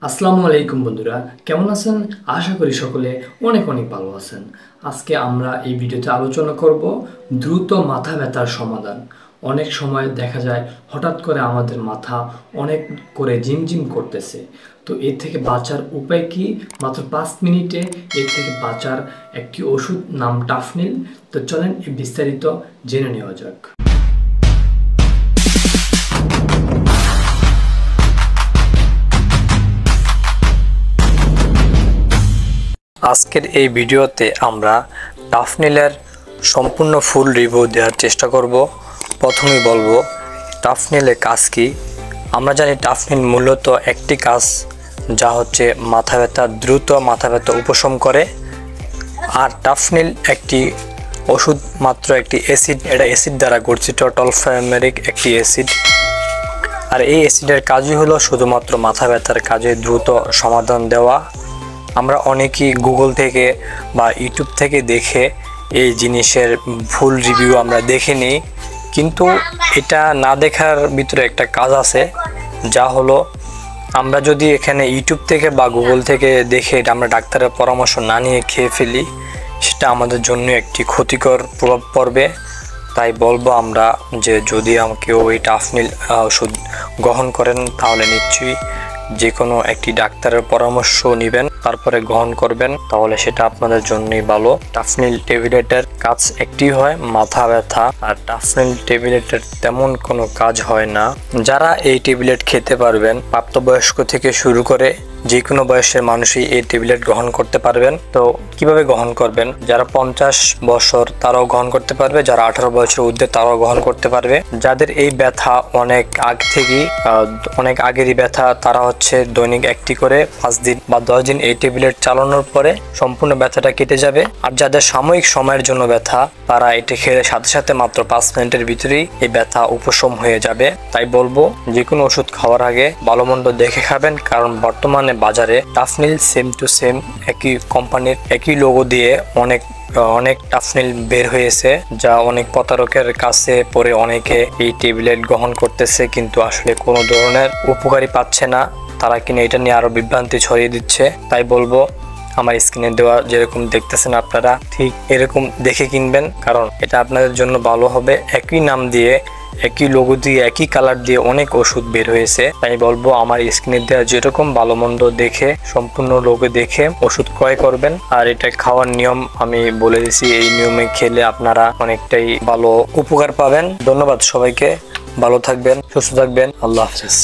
আসসালামু আলাইকুম বন্ধুরা, কেমন আছেন? আশা করি সকলে অনেক অনেক ভালো আছেন। আজকে আমরা এই ভিডিওতে আলোচনা করব দ্রুত মাথা ব্যথার সমাধান। অনেক সময় দেখা যায় হঠাৎ করে আমাদের মাথা অনেক করে ঝিমঝিম করতেছে। তো এর থেকে বাঁচার উপায় কি? মাত্র 5 মিনিটে এর থেকে বাঁচার একটি ওষুধ, নাম টাফনিল। তো চলেন বিস্তারিত জেনে নেওয়া যাক। আজকের এই ভিডিওতে আমরা টাফনিলের সম্পূর্ণ ফুল রিভিউ দেওয়ার চেষ্টা করব। প্রথমেই বলবো টাফনিলের কাজ কি। আমরা জানি টাফনিল মূলত একটি কাজ, যা হচ্ছে দ্রুত মাথা ব্যথা উপশম করে। আর টাফনিল একটি ওষুধ, মাত্র একটি অ্যাসিড, এটা অ্যাসিড দ্বারা গঠিত, টলফেমেরিক একটি অ্যাসিড। আর এই অ্যাসিডের কাজই হলো শুধুমাত্র মাথা ব্যথার কাজে দ্রুত সমাধান দেওয়া। আমরা অনেকেই গুগল থেকে বা ইউটিউব থেকে দেখে এই জিনিসের ফুল রিভিউ আমরা দেখে নিই, কিন্তু এটা না দেখার ভিতরে একটা কাজ আছে, যা হলো আমরা যদি এখানে ইউটিউব থেকে বা গুগল থেকে দেখে এটা আমরা ডাক্তারের পরামর্শ না নিয়ে খেয়ে ফেলি, সেটা আমাদের জন্য একটি ক্ষতিকর প্রভাব পড়বে। তাই বলবো আমরা যে যদি কেউ এই টাফনিল ওষুধ গ্রহণ করেন, তাহলে নিশ্চয়ই যে কোনো একটি ডাক্তারের পরামর্শ নেবেন, তারপরে গ্রহণ করবেন, তাহলে সেটা আপনাদের জন্যই ভালো। টাফনিল ট্যাবলেটের কাজ একটি হয় মাথা ব্যথা, আর টাফনিল ট্যাবলেটের তেমন কোনো কাজ হয় না। যারা এই ট্যাবলেট খেতে পারবেন, প্রাপ্তবয়স্ক থেকে শুরু করে যে কোনো বয়সের মানুষই এই ট্যাবলেট গ্রহণ করতে পারবেন। তো কিভাবে গ্রহণ করবেন? যারা 50 বছর তারাও গ্রহণ করতে পারবে, যারা 18 বছরের ঊর্ধ্বে তারাও গ্রহণ করতে পারবে। যাদের এই ব্যথা অনেক আগেরই ব্যথা, তারা হচ্ছে দৈনিক একটি করে 5 দিন বা 10 দিন এই ট্যাবলেট চালানোর পরে সম্পূর্ণ ব্যথাটা কেটে যাবে। আর যাদের সাময়িক সময়ের জন্য ব্যথা, তারা এটি খেলে সাথে সাথে মাত্র 5 মিনিটের ভিতরেই এই ব্যথা উপশম হয়ে যাবে। তাই বলবো যে কোনো ওষুধ খাওয়ার আগে ভালো মন্দ দেখে খাবেন, কারণ বর্তমানে বাজারে টাফনিল সেম টু সেম একই কোম্পানির একই লোগো দিয়ে অনেক টাফনিল বের হয়েছে, যা অনেক প্রতারকের কাছে পড়ে অনেকে এই ট্যাবলেট গ্রহণ করতেছে, কিন্তু আসলে কোনো ধরনের উপকারী পাচ্ছে না। তারা কিনা এটা নিয়ে আরো বিভ্রান্তি ছড়িয়ে দিচ্ছে। তাই বলবো আমার স্ক্রিনে দেওয়া যেরকম দেখতেছেন আপনারা, ঠিক এরকম দেখে কিনবেন, কারণ এটা আপনাদের জন্য ভালো হবে। একই নাম দিয়ে, একই লোগো দিয়ে, একই কালার দিয়ে অনেক ওষুধ বের হয়েছে। তাই বলবো আমার স্ক্রিনে দেওয়া যেরকম ভালো মন্দ দেখে, সম্পূর্ণ লোগো দেখে ওষুধ ক্রয় করবেন। আর এটা খাওয়ার নিয়ম আমি বলে দিছি, এই নিয়মে খেলে আপনারা অনেকটাই ভালো উপকার পাবেন। ধন্যবাদ সবাইকে, ভালো থাকবেন, সুস্থ থাকবেন, আল্লাহ হাফেজ।